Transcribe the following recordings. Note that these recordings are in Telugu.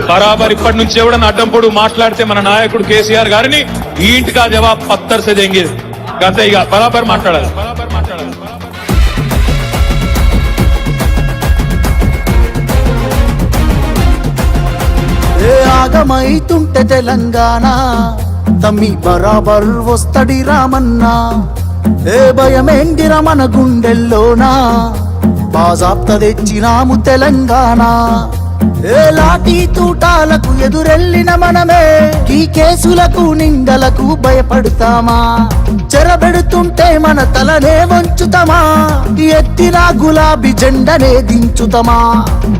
బరాబర్ ఇప్పటి నుంచి ఎవడన్నా అడ్డం పొడు మాట్లాడితే మన నాయకుడు కేసీఆర్ గారిని ఈ ఇంటికి ఆ జవాబ్ పత్తర్ సే దేంగే అంతే ఇక బరాబర్ మాట్లాడాలి. ఆగమైతుంటే తెలంగాణ తమ్మి బరాబర్ వస్తడి రామన్నా. ఏ భయమేందిరా మన గుండెల్లోనా బాజాప్త తెచ్చినాము తెలంగాణ. ఏ లాఠీ తూటాలకు ఎదురెళ్ళిన మనమే ఈ కేసులకు నిందలకు భయపడతామా? చెరబెడుతుంటే మన తలనే వంచుతామా? ఎత్తిన గులాబీ జెండనే దించుతామా?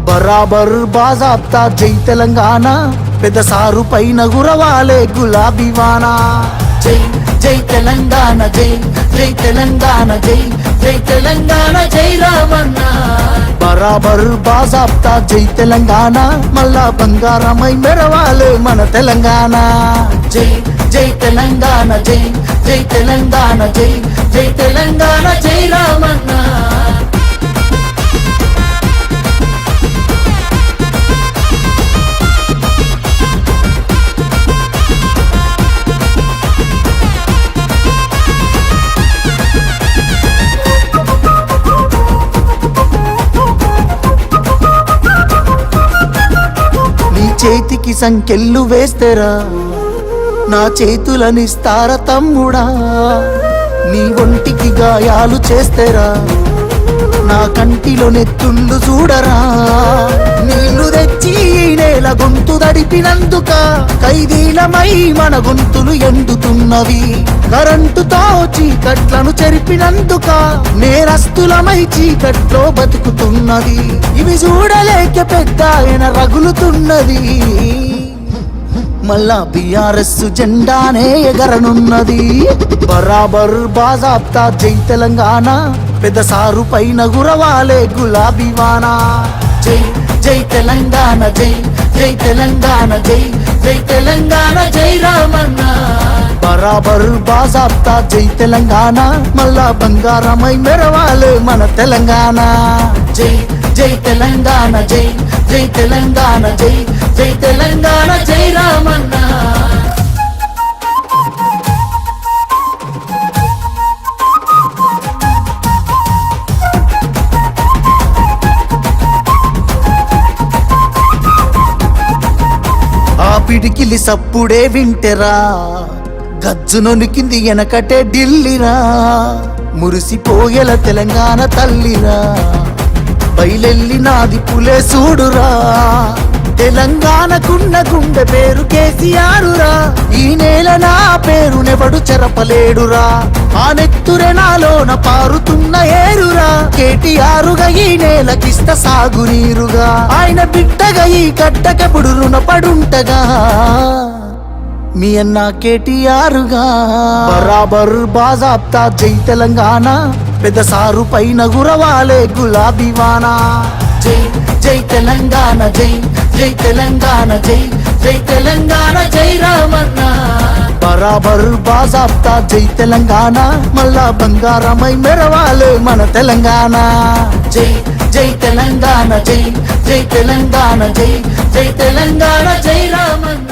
బరాబర్ బాజాప్తా జై తెలంగాణ, పెద్ద సారు పైన గురవాలే గులాబీ వానా. జై జై తెలంగాణ, జై జై తెలంగాణ, జై జై తెలంగాణ, జై రామన్న. బరాబర్ బాజాప్తా జై తెలంగాణ, మళ్ళా బంగారమై మెరవాలే మన తెలంగాణ. జై జై తెలంగాణ, జై జై తెలంగాణ, జై జై తెలంగాణ, జై రామన్న. చేతికి సంకెళ్ళు వేస్తేరా నా చేతులనిస్తారా తమ్ముడా? నీ ఒంటికి గాయాలు చేస్తేరా నా కంటిలో నెత్తుళ్ళు చూడరా? నీళ్లు తెచ్చి నేల గొంతు దడిపినందుక ఖైదీలమై మన గొంతులు ఎండుతున్నవి. కరెంటుతో చీకట్లను చెరిపినందుక నేరస్తులమై చీకట్లో బతుకుతున్నది. ఇవి చూడలేక పెద్ద ఆయన రగులుతున్నది. మళ్ళా బీఆర్ఎస్ జెండానే ఎగరనున్నది. బరాబర్ బాజాప్తా జై తెలంగాణ, పెద్ద సారు పైన గురవాలే గులాబీ వానా. జై జై తెలంగాణ, జై జై తెలంగాణ, జై జై తెలంగాణ, జై రామన్న. బరాబర్ బాజాప్తా జై తెలంగాణ, మళ్ళా బంగారమై మెరవాలే మన తెలంగాణ. జై జై తెలంగాణ, జై జై తెలంగాణ, జై జై తెలంగాణ, జై రామన్న. ఆ పిడికిలి సప్పుడే వింటెరా గజ్జునొనికింది వెనకటే ఢిల్లీరా. మురిసిపోయేల తెలంగాణ తల్లిరా, బయలెల్లినాది పులే చూడురా. తెలంగాణకున్న గుండె పేరు కేసీఆరురా. ఈ నేల నా పేరునెవడు చెరపలేడురా. ఆ నెత్తురె నాలోన పారుతున్న ఏరురా. కేటీఆరుగా ఈ నేలకిస్త సాగునీరుగా. ఆయన బిడ్డగా ఈ గడ్డకెప్పుడు రుణపడుంటగా మీ అన్న కేటీఆరుగా. బరాబర్ బాజాప్తా జై తెలంగాణ, పెద్ద సారు పైన గురవాలే గులాబీ వానా. జై జై తెలంగాణ, జై జై తెలంగాణ, జై జై తెలంగాణ, జై రామన్న. బరాబర్ బాజాప్తా జై తెలంగాణ, మళ్ళా బంగారమై మెరవాలే మన తెలంగాణ. జై జై తెలంగాణ, జై జై తెలంగాణ, జై జై తెలంగాణ, జై రామన్న.